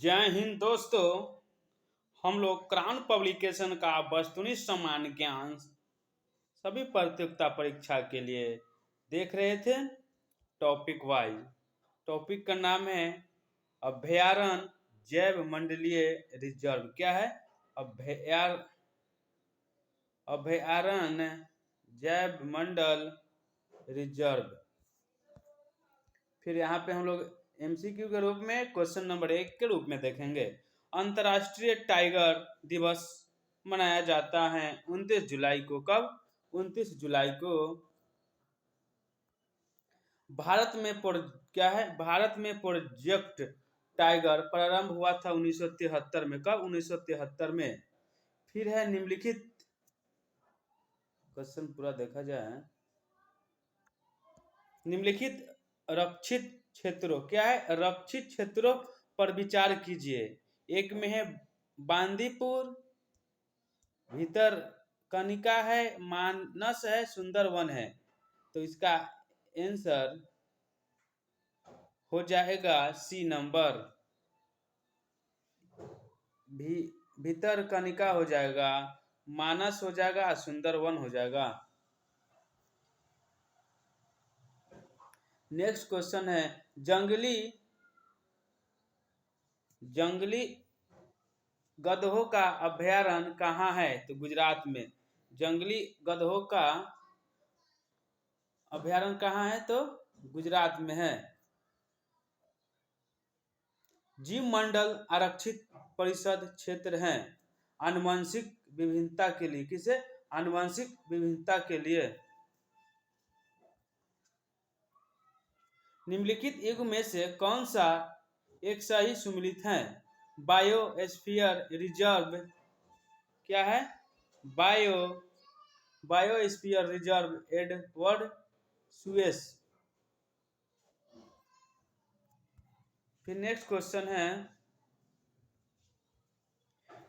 जय हिंद दोस्तों। हम लोग क्राउन पब्लिकेशन का वस्तुनिष्ठ सामान्य ज्ञान सभी प्रतियोगिता परीक्षा के लिए देख रहे थे। टॉपिक वाइज टॉपिक का नाम है अभयारण्य जैव मंडलीय रिजर्व। क्या है? अभयारण्य जैव मंडल रिजर्व। फिर यहाँ पे हम लोग एमसीक्यू के रूप में क्वेश्चन नंबर 1 के रूप में देखेंगे। अंतर्राष्ट्रीय टाइगर दिवस मनाया जाता है 29 जुलाई को। कब? 29 जुलाई को। भारत में प्रोजेक्ट टाइगर प्रारंभ हुआ था 1973 में। कब? 1973 में। फिर है निम्नलिखित क्वेश्चन पूरा देखा जाए। निम्नलिखित रक्षित क्षेत्रों। क्या है? रक्षित क्षेत्रों पर विचार कीजिए। एक में है बांदीपुर, भीतर कनिका है, मानस है, सुंदरवन है। तो इसका आंसर हो जाएगा सी नंबर। भीतर कनिका हो जाएगा, मानस हो जाएगा, सुंदरवन हो जाएगा। नेक्स्ट क्वेश्चन है जंगली गधों का अभयारण्य कहाँ है? तो गुजरात में। जंगली गधों का अभयारण्य कहाँ है? तो गुजरात में है। जीव मंडल आरक्षित परिषद क्षेत्र है आनुवंशिक विभिन्नता के लिए। किसे? आनुवंशिक विभिन्नता के लिए। निम्नलिखित युग में से कौन सा एक सही सुमेलित है? Biosphere reserve. क्या है? Biosphere reserve Edward Suez. फिर नेक्स्ट क्वेश्चन है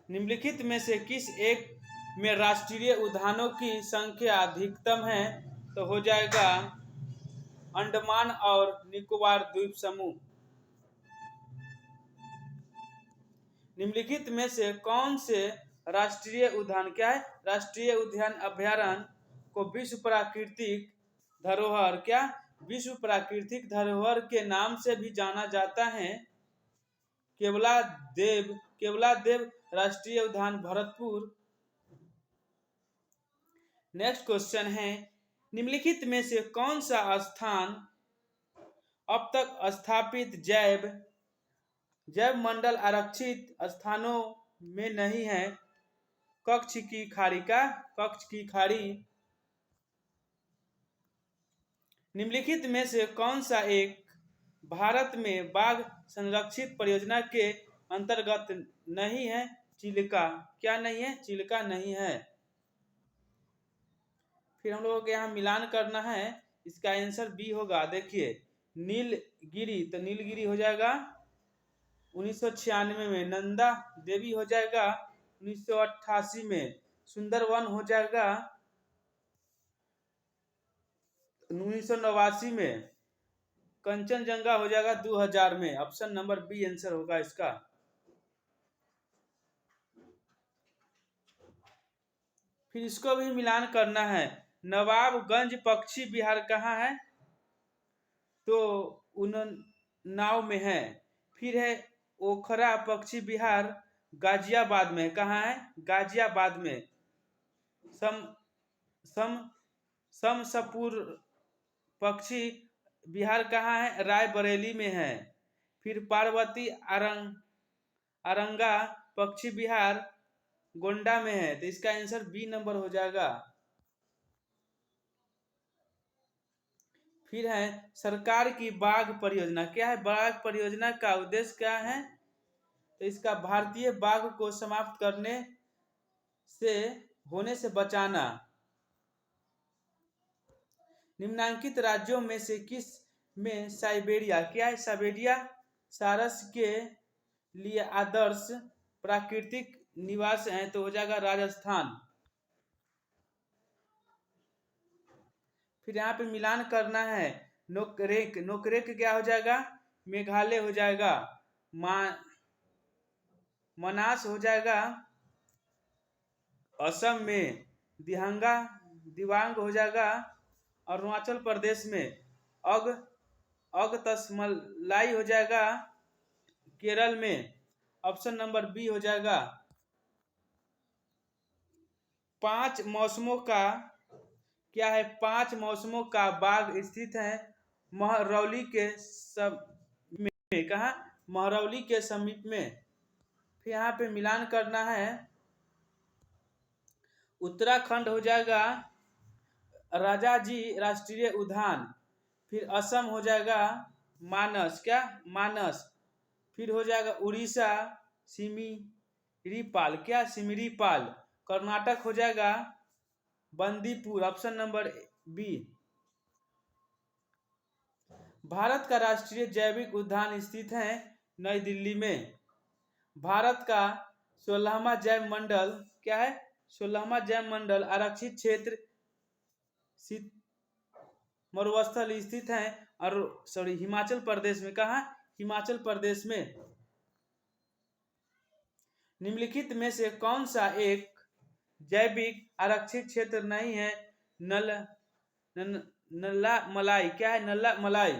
निम्नलिखित में से किस एक में राष्ट्रीय उद्यानों की संख्या अधिकतम है? तो हो जाएगा अंडमान और निकोबार द्वीप समूह। निम्नलिखित में से कौन से राष्ट्रीय उद्यान, क्या है? राष्ट्रीय उद्यान अभयारण्य को विश्व प्राकृतिक धरोहर, क्या? विश्व प्राकृतिक धरोहर के नाम से भी जाना जाता है? केवलादेव राष्ट्रीय उद्यान भरतपुर। नेक्स्ट क्वेश्चन है निम्नलिखित में से कौन सा स्थान अब तक स्थापित जैव मंडल आरक्षित स्थानों में नहीं है? कच्छ की खाड़ी। निम्नलिखित में से कौन सा एक भारत में बाघ संरक्षित परियोजना के अंतर्गत नहीं है? चिल्का। क्या नहीं है? चिल्का नहीं है। फिर हम लोगों को यहाँ मिलान करना है। इसका आंसर बी होगा। देखिए नीलगिरी, तो नीलगिरी हो जाएगा 1996 में। नंदा देवी हो जाएगा 1988 में। सुंदरवन हो जाएगा 1989 में। कंचनजंगा हो जाएगा 2000 में। ऑप्शन नंबर बी आंसर होगा इसका। फिर इसको भी मिलान करना है। नवाबगंज पक्षी विहार कहाँ है? तो उन्नाव में है। फिर है ओखरा पक्षी विहार गाजियाबाद में। कहाँ है? गाजियाबाद में। शमसपुर पक्षी विहार कहाँ है? रायबरेली में है। फिर पार्वती आरंगा पक्षी विहार गोंडा में है। तो इसका आंसर बी नंबर हो जाएगा। फिर है सरकार की बाघ परियोजना। क्या है? बाघ परियोजना का उद्देश्य क्या है? तो इसका भारतीय बाघ को समाप्त होने से बचाना। निम्नांकित राज्यों में से किस में साइबेरिया, क्या है? साइबेरिया सारस के लिए आदर्श प्राकृतिक निवास है? तो हो जाएगा राजस्थान। फिर यहाँ पे मिलान करना है। नोकरेक क्या हो जाएगा? मेघालय हो जाएगा। मनास हो जाएगा असम में, दिवांग हो जाएगा अरुणाचल प्रदेश में, अग अगतसमलाई हो जाएगा केरल में। ऑप्शन नंबर बी हो जाएगा। 5 मौसमों का क्या है? 5 मौसमों का बाग स्थित है महरौली के में। कहा? महरौली के समीप में। फिर यहाँ पे मिलान करना है। उत्तराखंड हो जाएगा राजाजी राष्ट्रीय उद्यान। फिर असम हो जाएगा मानस, क्या? मानस। फिर हो जाएगा उड़ीसा सिमिरीपाल, क्या? सिमिरीपाल। कर्नाटक हो जाएगा Bandipur, option number B. Bharat का राष्ट्रीय जैविक उद्यान स्थित है नई दिल्ली में। भारत का 16वां जैव मंडल क्या है? 16वां जैव मंडल आरक्षित क्षेत्र मरुस्थल स्थित है और हिमाचल प्रदेश में। कहा? हिमाचल प्रदेश में। निम्नलिखित में से कौन सा एक जैविक आरक्षित क्षेत्र नहीं है? नल्ला मलाई, क्या है? नल्ला मलाई।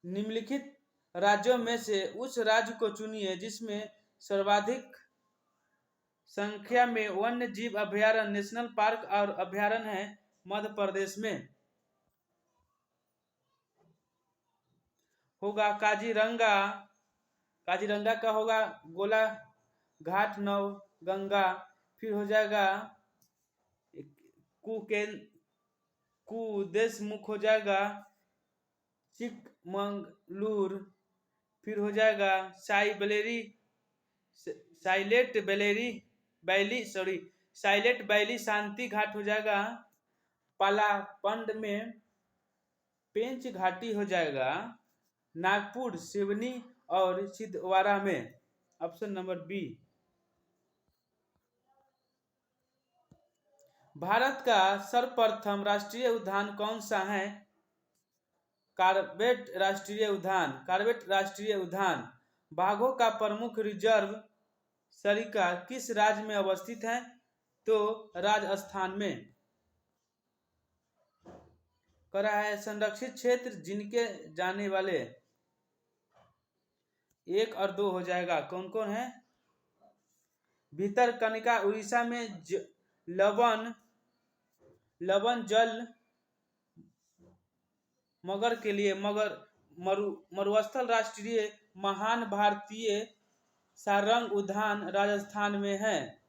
निम्नलिखित राज्यों में से उस राज्य को चुनिए जिसमें सर्वाधिक संख्या में वन्य जीव अभयारण्य, नेशनल पार्क और अभयारण्य है। मध्य प्रदेश में होगा काजीरंगा। काजीरंगा का होगा गोला घाट नव गंगा। फिर हो जाएगा कुदेशमुख हो जाएगा चिकमंगलूर। फिर हो जाएगा साइलेट वैली शांति घाट हो जाएगा पालापंड में। पेंच घाटी हो जाएगा नागपुर, सिवनी और छिंदवाड़ा में। Option number B. भारत का सर्वप्रथम राष्ट्रीय उद्यान कौन सा है? कॉर्बेट राष्ट्रीय उद्यान। कॉर्बेट राष्ट्रीय उद्यान बाघों का प्रमुख रिजर्व सरिस्का किस राज्य में अवस्थित है? तो राजस्थान में। करा है संरक्षित क्षेत्र जिनके जाने वाले 1 और 2 हो जाएगा। कौन कौन है? भितरकनिका उड़ीसा में, लवण जल मगर के लिए मरुस्थल राष्ट्रीय महान भारतीय सारंग उद्यान राजस्थान में है।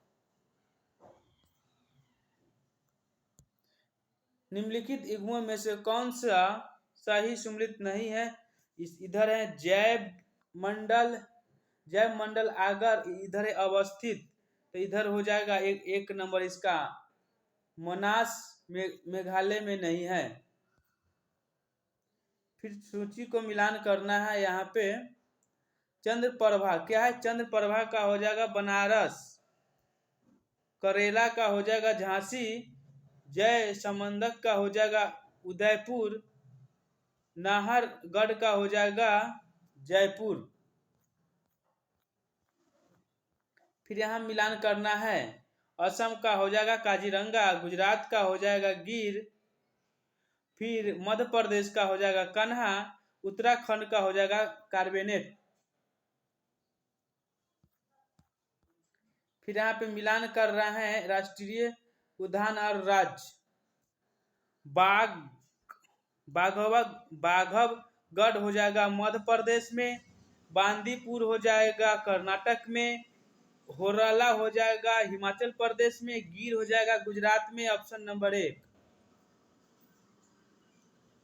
निम्नलिखित युग्मों में से कौन सा सही सम्मिलित नहीं है? इधर है जैव मंडल आगर, इधर है अवस्थित, तो इधर हो जाएगा एक नंबर इसका मनास मेघालय में नहीं है। फिर सूची को मिलान करना है। यहाँ पे चंद्रप्रभा क्या है? चंद्रप्रभा का हो जाएगा बनारस। करेला का हो जाएगा झांसी। जय समंदक का हो जाएगा उदयपुर। नाहरगढ़ का हो जाएगा जयपुर। फिर यहाँ मिलान करना है। असम का हो जाएगा काजीरंगा, गुजरात का हो जाएगा गिर, फिर मध्य प्रदेश का हो जाएगा कन्हा, उत्तराखंड का हो जाएगा कार्बेट। फिर यहाँ पे मिलान कर रहा है राष्ट्रीय उद्यान और राज्य। बाघवगढ़ हो जाएगा मध्य प्रदेश में, बांदीपुर हो जाएगा कर्नाटक में, होराला हो जाएगा हिमाचल प्रदेश में, गिर हो जाएगा गुजरात में। Option number 1।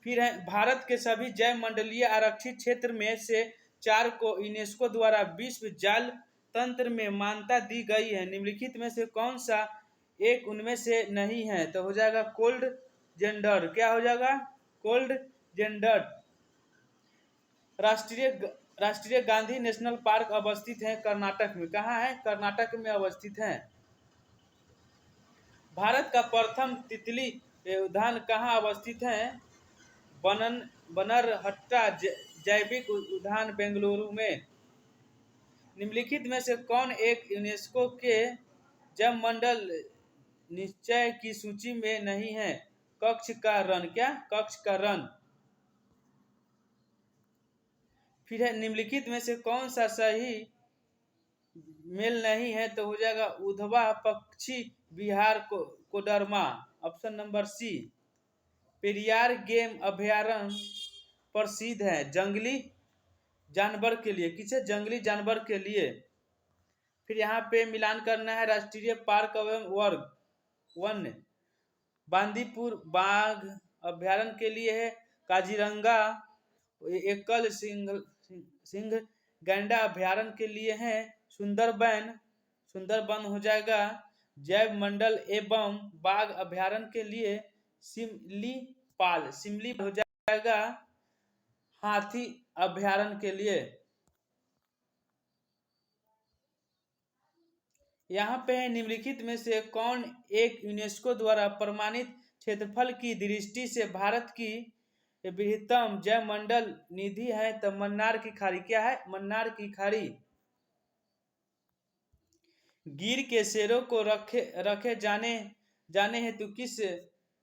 फिर है भारत के सभी जैव मंडलीय आरक्षित क्षेत्र में से 4 को यूनेस्को द्वारा विश्व जल तंत्र में मान्यता दी गई है। निम्नलिखित में से कौन सा एक उनमें से नहीं है? तो हो जाएगा कोल्ड जेंडर। क्या हो जाएगा? Cold gender. राष्ट्रीय गांधी नेशनल पार्क अवस्थित है कर्नाटक में। कहाँ है? कर्नाटक में अवस्थित है। भारत का प्रथम तितली उद्यान कहाँ अवस्थित है? बनरहट्टा जैविक उद्यान बेंगलुरु में। निम्नलिखित में से कौन एक यूनेस्को के जैव मंडल निश्चय की सूची में नहीं है? कक्ष का रन, क्या कक्ष का रन। फिर है निम्नलिखित में से कौन सा सही मेल नहीं है? तो हो जाएगा उधवा पक्षी बिहार को Koderma, option number C. Periyar game अभयारण्य प्रसिद्ध है जंगली जानवर के लिए, किसे? जंगली जानवर के लिए। फिर यहाँ पे मिलान करना है राष्ट्रीय पार्क एवं वर्ग वन्य। बांदीपुर बाघ अभयारण्य के लिए है काजीरंगा एकल सिंह गैंडा अभयारण्य के लिए है सुंदरबन हो जाएगा। जैव मंडल एवं बाघ अभयारण्य के लिए सिमली हो जाएगा। हाथी अभयारण्य के लिए यहाँ पे है निम्नलिखित में से कौन एक यूनेस्को द्वारा प्रमाणित क्षेत्रफल की दृष्टि से भारत की बृहत्तम जैव मंडल निधि है? तो मन्नार की खाड़ी, क्या है? मन्नार की खाड़ी। गिर के शेरों को रखे जाने हेतु किस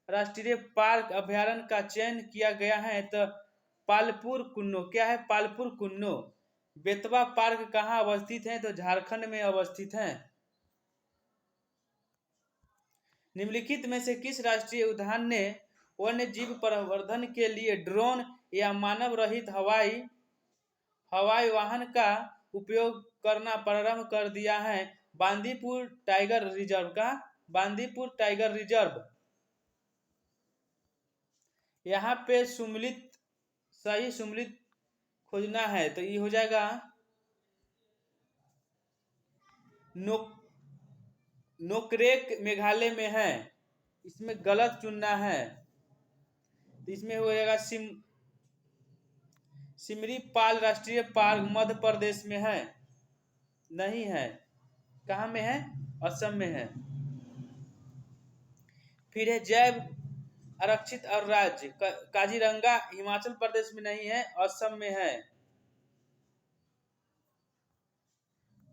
राष्ट्रीय पार्क अभयारण्य का चयन किया गया है? तो पालपुर कुन्नो, क्या है? पालपुर कुन्नो। बेतवा पार्क कहाँ अवस्थित है? तो झारखंड में अवस्थित है। निम्नलिखित में से किस राष्ट्रीय उद्यान ने वन्य जीव प्रवर्धन के लिए ड्रोन या मानव रहित हवाई वाहन का उपयोग करना प्रारंभ कर दिया है? बांदीपुर टाइगर रिजर्व का, बांदीपुर टाइगर रिजर्व। यहाँ पे सही सुमिलित खोजना है तो ये हो जाएगा नोकरेक मेघालय में है, इसमें गलत चुनना है। तो इसमें हो जाएगा सिमरी पाल राष्ट्रीय पार्क मध्य प्रदेश में है, नहीं है। कहाँ में है? असम में है। फिर है जैव आरक्षित और राज्य काजीरंगा हिमाचल प्रदेश में नहीं है, असम में है।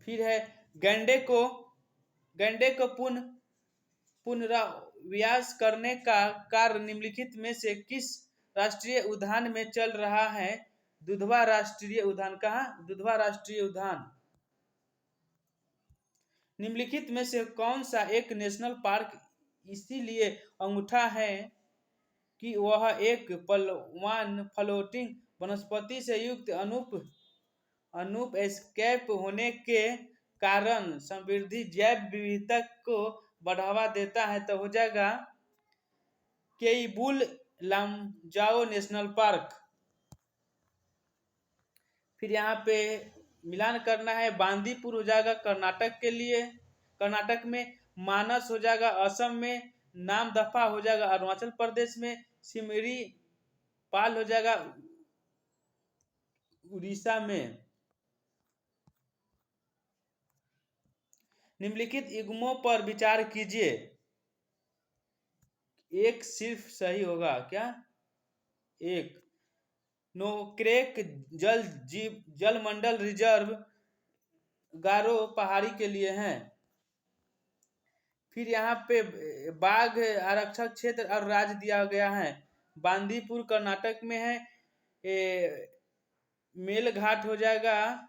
फिर है गैंडे को पुनरावास करने का कार्य निम्नलिखित में से किस राष्ट्रीय उद्यान में चल रहा है? दुधवा राष्ट्रीय उद्यान। कहाँ? दुधवा राष्ट्रीय उद्यान। निम्नलिखित में से कौन सा एक नेशनल पार्क इसीलिए अंगूठा है कि वह एक पलवान फ्लोटिंग वनस्पति से युक्त अनूप एस्केप होने के कारण समृद्धि जैव विविधता को बढ़ावा देता है? तो हो जाएगा केइबुल लामजाओ नेशनल पार्क। फिर यहाँ पे मिलान करना है बांदीपुर हो जाएगा कर्नाटक के लिए, कर्नाटक में। मानस हो जाएगा असम में। नामदफा हो जाएगा अरुणाचल प्रदेश में। सिमरी पाल हो जाएगा उड़ीसा में। निम्नलिखित युग्मों पर विचार कीजिए, एक सिर्फ सही होगा, क्या? एक। नोकरेक जल मंडल रिजर्व गारो पहाड़ी के लिए है। फिर यहाँ पे बाघ आरक्षक क्षेत्र और राज्य दिया गया है। बांदीपुर कर्नाटक में है। मेलघाट हो जाएगा,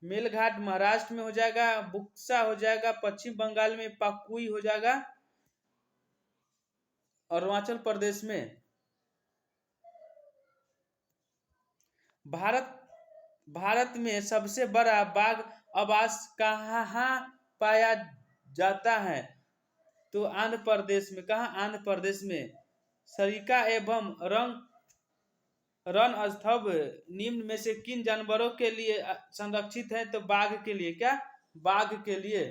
मेलघाट महाराष्ट्र में हो जाएगा। बुक्सा हो जाएगा पश्चिम बंगाल में। पाकुई हो जाएगा अरुणाचल प्रदेश में। भारत में सबसे बड़ा बाघ आवास कहाँ पाया जाता है? तो आंध्र प्रदेश में। कहाँ? आंध्र प्रदेश में। सरिका एवं रण स्तंभ निम्न में से किन जानवरों के लिए संरक्षित है? तो बाघ के लिए, क्या? बाघ के लिए।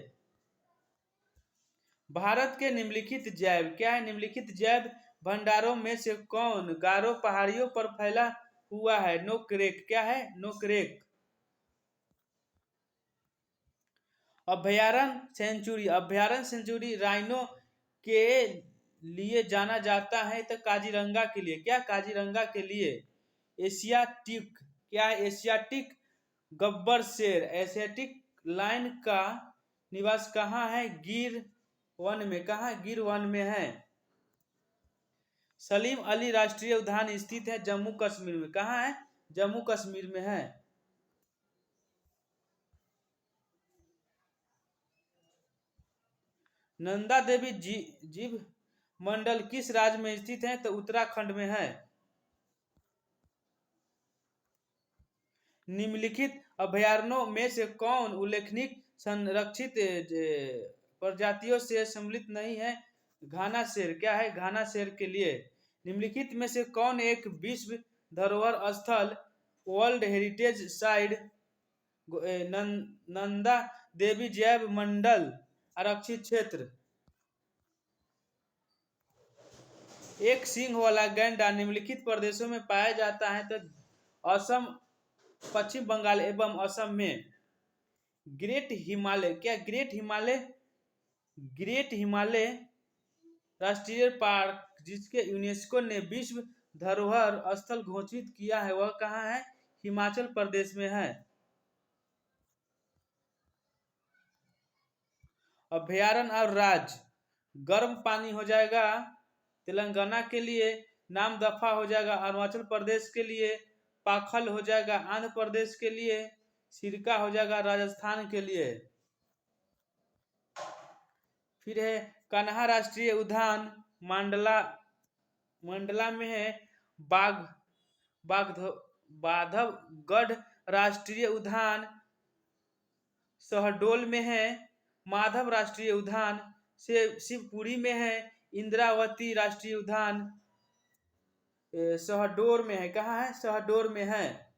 भारत के निम्नलिखित जैव, क्या है? निम्नलिखित जैव भंडारों में से कौन गारो पहाड़ियों पर फैला हुआ है? नोकरेक, क्या है? नोकरेक। अभयारण्य सेंचुरी राइनो के लिए जाना जाता है तो काजीरंगा के लिए, क्या? काजीरंगा के लिए। एशियाटिक, क्या है? एशियाटिक गब्बर शेर एशियाटिक लाइन का निवास कहाँ है? गिर वन में। कहाँ? गिर वन में है। सलीम अली राष्ट्रीय उद्यान स्थित है जम्मू कश्मीर में। कहाँ है? जम्मू कश्मीर में है। नंदा देवी जीव मंडल किस राज्य में स्थित है? तो उत्तराखंड में है। निम्नलिखित अभयारण्यों में से कौन उल्लेखनीय संरक्षित प्रजातियों से सम्मिलित नहीं है? घाना शेर। क्या है? घाना शेर के लिए। निम्नलिखित में से कौन एक विश्व धरोहर स्थल world heritage site Nanda Devi जैव मंडल आरक्षित क्षेत्र? एक सींग वाला गैंडा निम्नलिखित प्रदेशों में पाया जाता है? तो असम, पश्चिम बंगाल एवं असम में। ग्रेट हिमालय। क्या? ग्रेट हिमालय। ग्रेट हिमालय राष्ट्रीय पार्क जिसके यूनेस्को ने विश्व धरोहर स्थल घोषित किया है वह कहाँ है? हिमाचल प्रदेश में है। अभयारण्य और राज्य। गर्म पानी हो जाएगा तेलंगाना के लिए, नाम दफा हो जाएगा अरुणाचल प्रदेश के लिए, पाखल हो जाएगा आंध्र प्रदेश के लिए, सिरका हो जाएगा राजस्थान के लिए। फिर है कान्हा राष्ट्रीय उद्यान मंडला में है। बांधवगढ़ राष्ट्रीय उद्यान शहडोल में है। माधव राष्ट्रीय उद्यान शिवपुरी में है। इंद्रावती राष्ट्रीय उद्यान शहडोल में है। कहाँ है? शहडोल में है।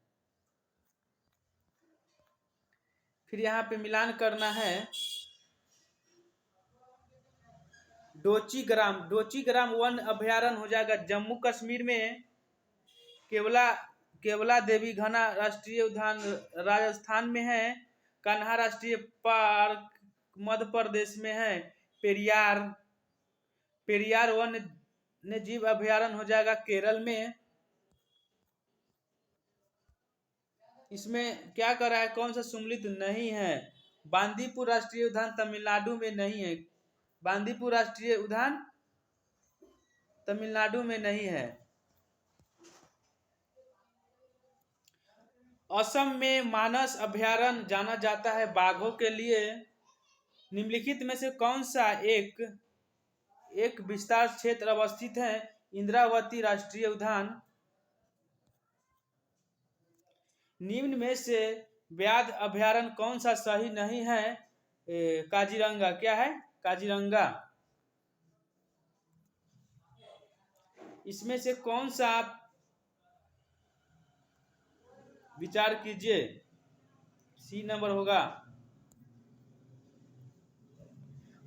फिर यहाँ पे मिलान करना है। डोचीग्राम वन अभयारण्य हो जाएगा जम्मू कश्मीर में। केवला देवी घना राष्ट्रीय उद्यान राजस्थान में है। कान्हा राष्ट्रीय पार्क मध्य प्रदेश में है। पेरियार वन्य जीव अभयारण्य हो जाएगा केरल में। इसमें क्या कर रहा है? कौन सा सम्मिलित नहीं है? बांदीपुर राष्ट्रीय उद्यान तमिलनाडु में नहीं है। बांदीपुर राष्ट्रीय उद्यान तमिलनाडु में नहीं है। असम में मानस अभयारण्य जाना जाता है बाघों के लिए। निम्नलिखित में से कौन सा एक विस्तार क्षेत्र अवस्थित है? इंद्रावती राष्ट्रीय उद्यान। निम्न में से व्याघ्र अभयारण्य कौन सा सही नहीं है? काजीरंगा। क्या है? काजीरंगा। इसमें से कौन सा आप विचार कीजिए? सी नंबर होगा।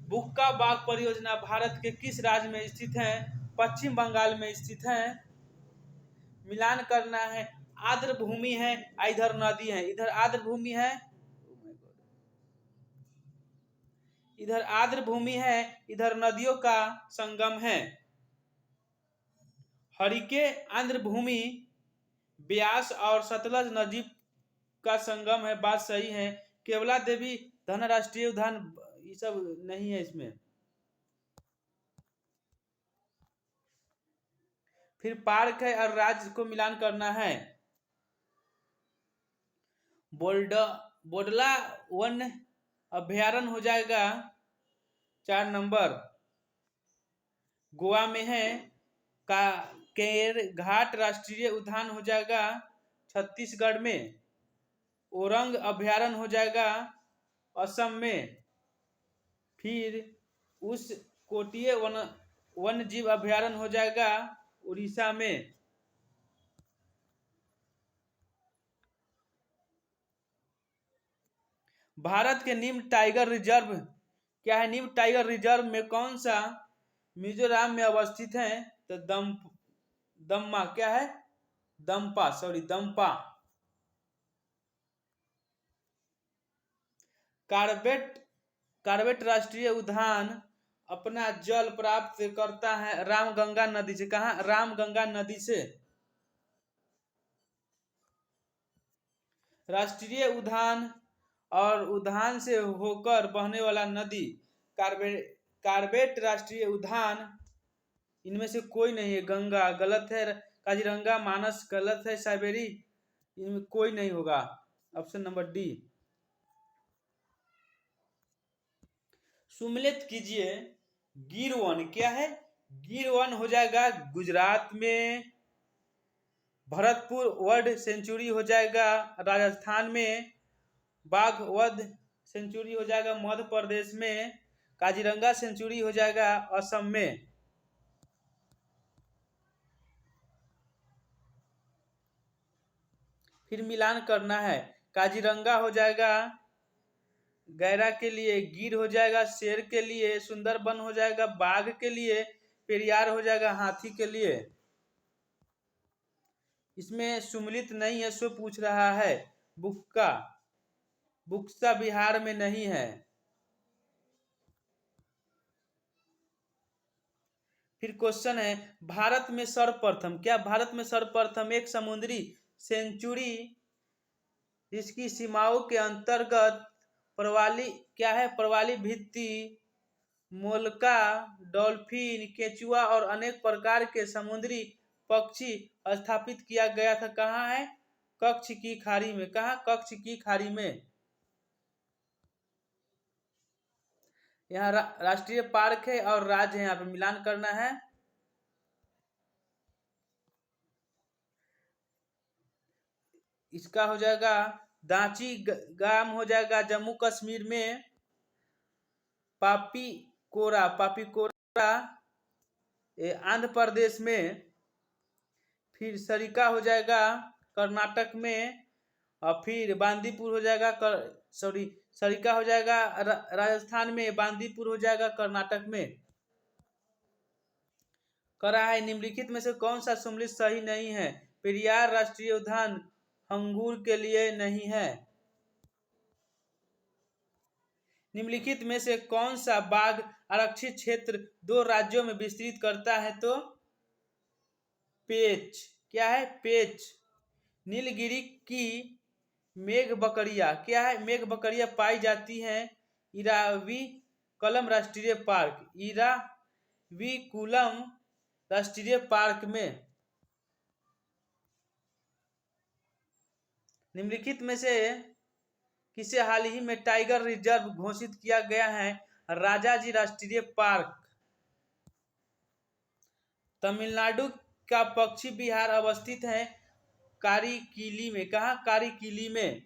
बुक्का बाग परियोजना भारत के किस राज्य में स्थित है? पश्चिम बंगाल में स्थित है। मिलान करना है। आर्द्र भूमि है, इधर नदी है। इधर आर्द्र भूमि है, इधर आर्द्र भूमि है, इधर नदियों का संगम है। हरिके आर्द्र भूमि ब्यास और सतलज नदी का संगम है। बात सही है। केवला देवी धन राष्ट्रीय उद्यान ये सब नहीं है इसमें। फिर पार्क है और राज्य को मिलान करना है। बोडला वन अभयारण्य हो जाएगा 4 नंबर। गोवा में है। केर घाट राष्ट्रीय उद्यान हो जाएगा छत्तीसगढ़ में। ओरंग अभयारण्य हो जाएगा असम में। फिर उस कोटिये वन्य जीव अभयारण्य हो जाएगा उड़ीसा में। भारत के निम्न टाइगर रिजर्व क्या है? निम्न टाइगर रिजर्व में कौन सा मिजोरम में अवस्थित है? तो दम्मा। क्या है? दम्पा। कार्बेट राष्ट्रीय उद्यान अपना जल प्राप्त करता है रामगंगा नदी से। कहा? रामगंगा नदी से। राष्ट्रीय उद्यान और उद्यान से होकर बहने वाला नदी कार्बेट राष्ट्रीय उद्यान, इनमें से कोई नहीं है। गंगा गलत है, काजीरंगा मानस गलत है, साइबेरी इनमें कोई नहीं होगा। Option number D. सुमिलित कीजिए। गिर वन क्या है? गिर वन हो जाएगा गुजरात में। भरतपुर वर्ल्ड सेंचुरी हो जाएगा राजस्थान में। बाघ वध सेंचुरी हो जाएगा मध्य प्रदेश में। काजीरंगा सेंचुरी हो जाएगा असम में। फिर मिलान करना है। काजीरंगा हो जाएगा गैरा के लिए, गिर हो जाएगा शेर के लिए, सुंदरबन हो जाएगा बाघ के लिए, पेरियार हो जाएगा हाथी के लिए। इसमें सुमिलित नहीं है, सो पूछ रहा है। बुक्का, बुक्सा बिहार में नहीं है। फिर क्वेश्चन है भारत में सर्वप्रथम, क्या भारत में सर्वप्रथम एक समुद्री सेंचुरी जिसकी सीमाओं के अंतर्गत प्रवाली क्या है? प्रवाली भित्ति, मोलका, डॉल्फिन, केचुआ और अनेक प्रकार के समुद्री पक्षी स्थापित किया गया था। कहाँ है? कच्छ की खाड़ी में। कहाँ? कच्छ की खाड़ी में। यहाँ राष्ट्रीय पार्क है और राज्य है, यहाँ पे मिलान करना है। इसका हो जाएगा दांची गाम हो जाएगा जम्मू कश्मीर में। पापीकोरा आंध्र प्रदेश में। फिर सरिका हो जाएगा कर्नाटक में। और फिर बांदीपुर हो जाएगा सरिका हो जाएगा राजस्थान में, बांदीपुर हो जाएगा कर्नाटक में। करा है निम्नलिखित में से कौन सा सम्मिलित सही नहीं है? पेरियार राष्ट्रीय उद्यान अंगूर के लिए नहीं है। निम्नलिखित में से कौन सा बाघ आरक्षित क्षेत्र 2 राज्यों में विस्तृत करता है? तो पेच क्या है? पेच। नीलगिरी की मेघ बकरिया क्या है? मेघ बकरिया पाई जाती है इराविकुलम राष्ट्रीय पार्क, इराविकुलम राष्ट्रीय पार्क में। निम्नलिखित में से किसे हाल ही में टाइगर रिजर्व घोषित किया गया है? राजाजी राष्ट्रीय पार्क। तमिलनाडु का पक्षी विहार अवस्थित है कारीकिली में। कहाँ? कारीकिली में।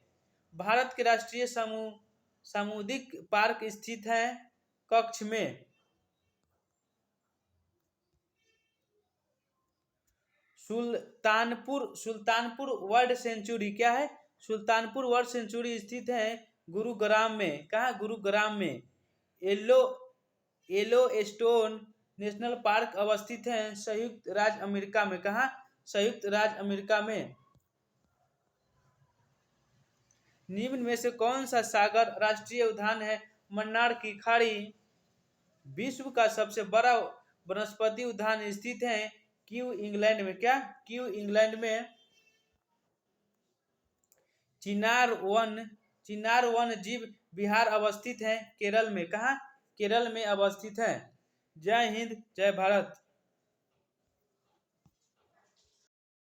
भारत के राष्ट्रीय सामुदायिक पार्क स्थित है कच्छ में। सुल्तानपुर वर्ल्ड सेंचुरी क्या है? सुल्तानपुर वर्ल्ड सेंचुरी स्थित है गुरुग्राम में। कहाँ? गुरुग्राम में। येलोस्टोन नेशनल पार्क अवस्थित है संयुक्त राज्य अमेरिका में। कहाँ? संयुक्त राज्य अमेरिका में। निम्न में से कौन सा सागर राष्ट्रीय उद्यान है? मन्नार की खाड़ी। विश्व का सबसे बड़ा वनस्पति उद्यान स्थित है क्यू इंग्लैंड में। क्या? क्यू इंग्लैंड में। चिनार वन जीव विहार अवस्थित है केरल में। कहाँ? केरल में अवस्थित है। जय हिंद, जय भारत।